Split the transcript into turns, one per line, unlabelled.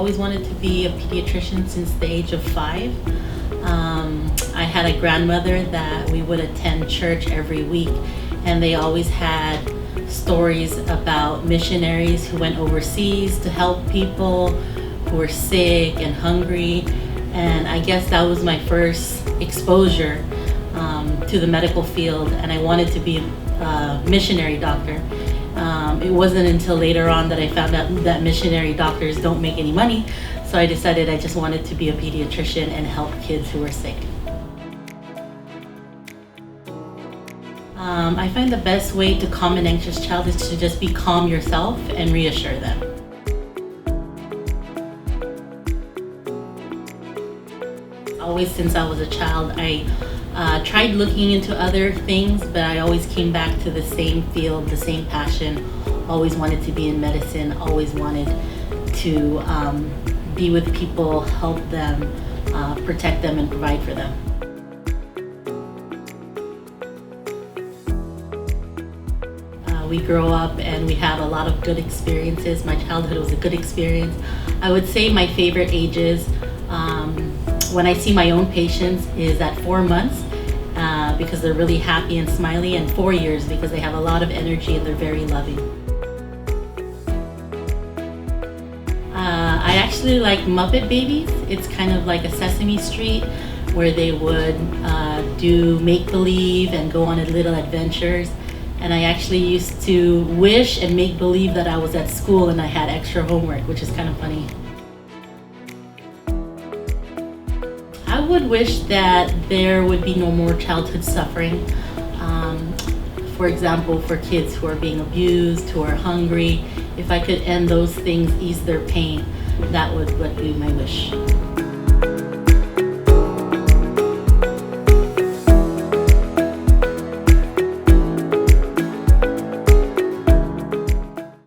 always wanted to be a pediatrician since the age of 5. I had a grandmother that we would attend church every week, and they always had stories about missionaries who went overseas to help people who were sick and hungry. And I guess that was my first exposure to the medical field, and I wanted to be a missionary doctor. It wasn't until later on that I found out that missionary doctors don't make any money, so I decided I just wanted to be a pediatrician and help kids who were sick. I find the best way to calm an anxious child is to just be calm yourself and reassure them. Always since I was a child, I tried looking into other things, but I always came back to the same field, the same passion. Always wanted to be in medicine, always wanted to be with people, help them, protect them, and provide for them. We grow up and we have a lot of good experiences. My childhood was a good experience. I would say my favorite ages when I see my own patients is at 4 months because they're really happy and smiley, and 4 years because they have a lot of energy and they're very loving. I actually like Muppet Babies. It's kind of like a Sesame Street where they would do make-believe and go on little adventures. And I actually used to wish and make believe that I was at school and I had extra homework, which is kind of funny. I would wish that there would be no more childhood suffering. For example, for kids who are being abused, who are hungry, if I could end those things, ease their pain, that would be my wish.